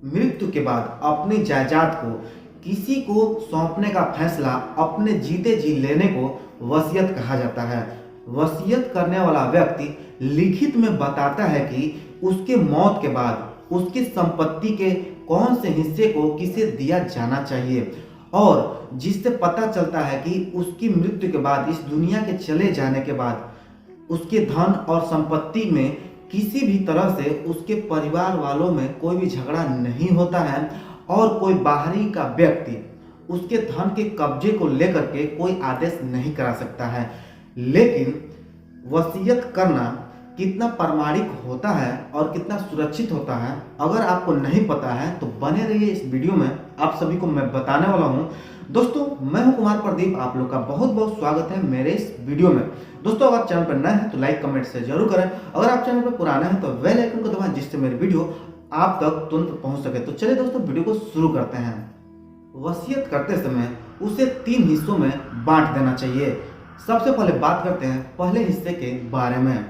मृत्यु के बाद अपनी जायदाद को किसी को सौंपने का फैसला अपने जीते जी लेने को वसीयत कहा जाता है। वसीयत करने वाला व्यक्ति लिखित में बताता है कि उसके मौत के बाद उसकी संपत्ति के कौन से हिस्से को किसे दिया जाना चाहिए, और जिससे पता चलता है कि उसकी मृत्यु के बाद, इस दुनिया के चले जाने के बाद, उसके धन और संपत्ति में किसी भी तरह से उसके परिवार वालों में कोई भी झगड़ा नहीं होता है और कोई बाहरी का व्यक्ति उसके धन के कब्जे को लेकर के कोई आदेश नहीं करा सकता है। लेकिन वसीयत करना कितना प्रामाणिक होता है और कितना सुरक्षित होता है, अगर आपको नहीं पता है तो बने रहिए इस वीडियो में, आप सभी को मैं बताने वाला हूं। दोस्तों, मैं हूं कुमार प्रदीप, आप लोग का बहुत बहुत स्वागत है मेरे इस वीडियो में। दोस्तों, अगर चैनल पर नए हैं तो लाइक कमेंट से जरूर करें। अगर आप चैनल पर पुराने हैं तो बेल आइकन को दबाएं, जिससे मेरी वीडियो आप तक तुरंत पहुंच सके। तो चलिए दोस्तों, वीडियो को शुरू करते हैं। वसीयत करते समय उसे 3 हिस्सों में बांट देना चाहिए। सबसे पहले बात करते हैं पहले हिस्से के बारे में।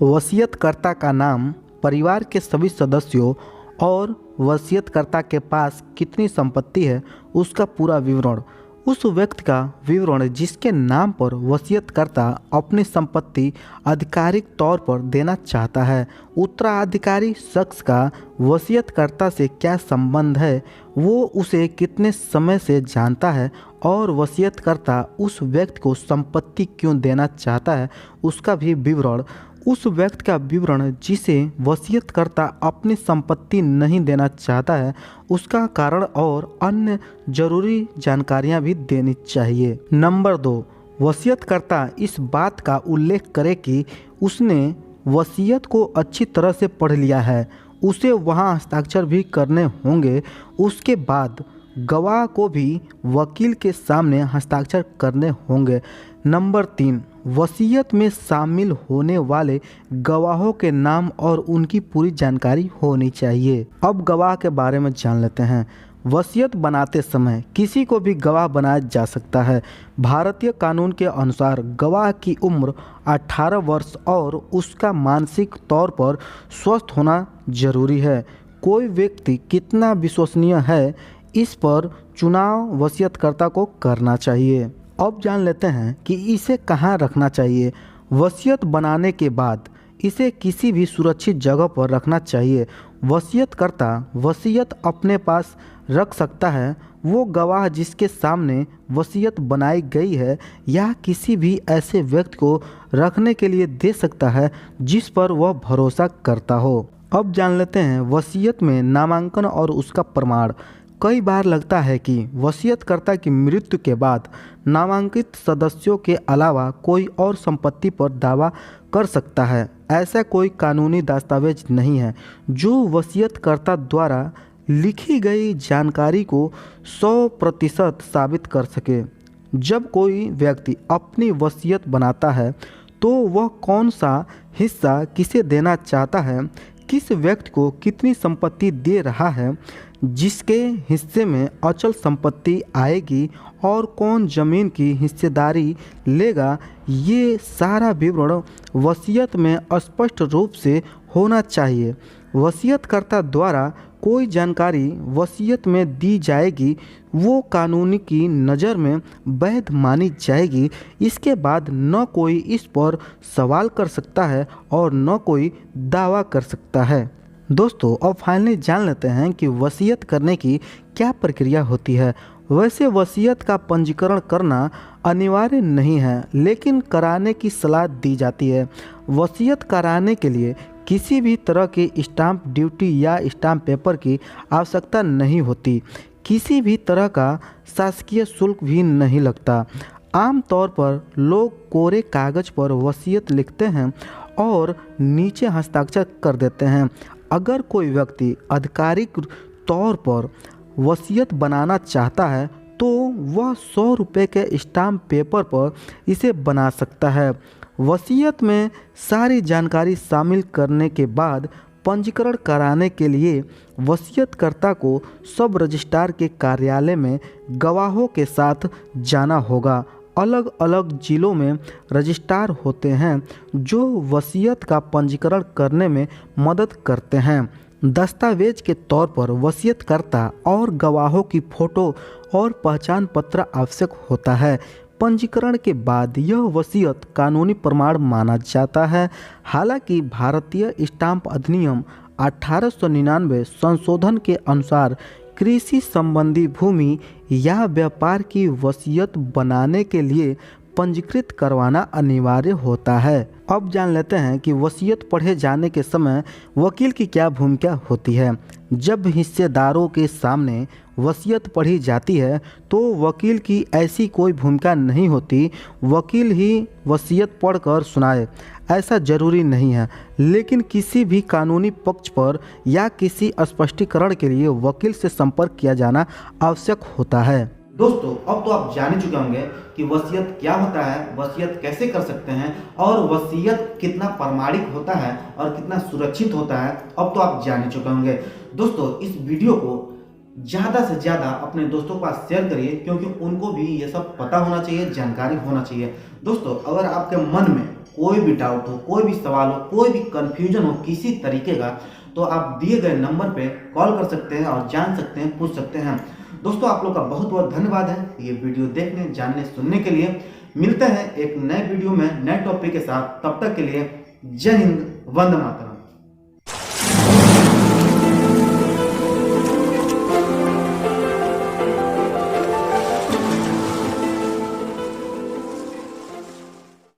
वसीयतकर्ता का नाम, परिवार के सभी सदस्यों और वसीयतकर्ता के पास कितनी संपत्ति है उसका पूरा विवरण। उस व्यक्ति का विवरण जिसके नाम पर वसीयतकर्ता अपनी संपत्ति आधिकारिक तौर पर देना चाहता है। उत्तराधिकारी शख्स का वसीयतकर्ता से क्या संबंध है, वो उसे कितने समय से जानता है और वसीयतकर्ता उस व्यक्ति को संपत्ति क्यों देना चाहता है उसका भी विवरण। उस व्यक्ति का विवरण जिसे वसीयतकर्ता अपनी संपत्ति नहीं देना चाहता है उसका कारण और अन्य जरूरी जानकारियां भी देनी चाहिए। नंबर 2, वसीयतकर्ता इस बात का उल्लेख करे कि उसने वसीयत को अच्छी तरह से पढ़ लिया है। उसे वहां हस्ताक्षर भी करने होंगे। उसके बाद गवाह को भी वकील के सामने हस्ताक्षर करने होंगे। नंबर 3, वसीयत में शामिल होने वाले गवाहों के नाम और उनकी पूरी जानकारी होनी चाहिए। अब गवाह के बारे में जान लेते हैं। वसीयत बनाते समय किसी को भी गवाह बनाया जा सकता है। भारतीय कानून के अनुसार गवाह की उम्र 18 वर्ष और उसका मानसिक तौर पर स्वस्थ होना जरूरी है। कोई व्यक्ति कितना विश्वसनीय है इस पर चुनाव वसीयतकर्ता को करना चाहिए। अब जान लेते हैं कि इसे कहाँ रखना चाहिए। वसीयत बनाने के बाद इसे किसी भी सुरक्षित जगह पर रखना चाहिए। वसीयतकर्ता वसीयत अपने पास रख सकता है वो गवाह जिसके सामने वसीयत बनाई गई है, या किसी भी ऐसे व्यक्ति को रखने के लिए दे सकता है जिस पर वह भरोसा करता हो। अब जान लेते हैं वसीयत में नामांकन और उसका प्रमाण। कई बार लगता है कि वसीयतकर्ता की मृत्यु के बाद नामांकित सदस्यों के अलावा कोई और संपत्ति पर दावा कर सकता है। ऐसा कोई कानूनी दस्तावेज नहीं है जो वसीयतकर्ता द्वारा लिखी गई जानकारी को 100% साबित कर सके। जब कोई व्यक्ति अपनी वसीयत बनाता है तो वह कौन सा हिस्सा किसे देना चाहता है, किस व्यक्ति को कितनी संपत्ति दे रहा है, जिसके हिस्से में अचल संपत्ति आएगी और कौन जमीन की हिस्सेदारी लेगा, ये सारा विवरण वसीयत में स्पष्ट रूप से होना चाहिए। वसीयतकर्ता द्वारा कोई जानकारी वसीयत में दी जाएगी वो कानूनी की नज़र में वैध मानी जाएगी। इसके बाद न कोई इस पर सवाल कर सकता है और न कोई दावा कर सकता है। दोस्तों, अब फाइनली जान लेते हैं कि वसीयत करने की क्या प्रक्रिया होती है। वैसे वसीयत का पंजीकरण करना अनिवार्य नहीं है, लेकिन कराने की सलाह दी जाती है। वसीयत कराने के लिए किसी भी तरह की स्टाम्प ड्यूटी या स्टाम्प पेपर की आवश्यकता नहीं होती। किसी भी तरह का शासकीय शुल्क भी नहीं लगता। आमतौर पर लोग कोरे कागज पर वसीयत लिखते हैं और नीचे हस्ताक्षर कर देते हैं। अगर कोई व्यक्ति आधिकारिक तौर पर वसीयत बनाना चाहता है तो वह 100 रुपये के स्टाम्प पेपर पर इसे बना सकता है। वसीयत में सारी जानकारी शामिल करने के बाद पंजीकरण कराने के लिए वसीयतकर्ता को सब रजिस्ट्रार के कार्यालय में गवाहों के साथ जाना होगा। अलग अलग जिलों में रजिस्ट्रार होते हैं जो वसीयत का पंजीकरण करने में मदद करते हैं। दस्तावेज के तौर पर वसीयतकर्ता और गवाहों की फोटो और पहचान पत्र आवश्यक होता है। पंजीकरण के बाद यह वसीयत कानूनी प्रमाण माना जाता है। हालांकि भारतीय स्टाम्प अधिनियम 1899 संशोधन के अनुसार कृषि संबंधी भूमि या व्यापार की वसीयत बनाने के लिए पंजीकृत करवाना अनिवार्य होता है। अब जान लेते हैं कि वसीयत पढ़े जाने के समय वकील की क्या भूमिका होती है। जब हिस्सेदारों के सामने वसीयत पढ़ी जाती है तो वकील की ऐसी कोई भूमिका नहीं होती। वकील ही वसीयत पढ़कर सुनाए ऐसा जरूरी नहीं है, लेकिन किसी भी कानूनी पक्ष पर या किसी स्पष्टीकरण के लिए वकील से संपर्क किया जाना आवश्यक होता है। दोस्तों, अब तो आप जान चुके होंगे कि वसीयत क्या होता है, वसीयत कैसे कर सकते हैं और वसीयत कितना प्रामाणिक होता है और कितना सुरक्षित होता है। अब तो आप जान चुके होंगे। दोस्तों, इस वीडियो को ज़्यादा से ज़्यादा अपने दोस्तों के पास शेयर करिए, क्योंकि उनको भी ये सब पता होना चाहिए, जानकारी होना चाहिए। दोस्तों, अगर आपके मन में कोई भी डाउट हो, कोई भी सवाल हो, कोई भी कन्फ्यूजन हो किसी तरीके का, तो आप दिए गए नंबर पे कॉल कर सकते हैं और जान सकते हैं, पूछ सकते हैं। दोस्तों, आप लोग का बहुत बहुत धन्यवाद है ये वीडियो देखने, जानने, सुनने के लिए। मिलते हैं एक नए वीडियो में नए टॉपिक के साथ। तब तक के लिए जय हिंद, वंदे मातरम।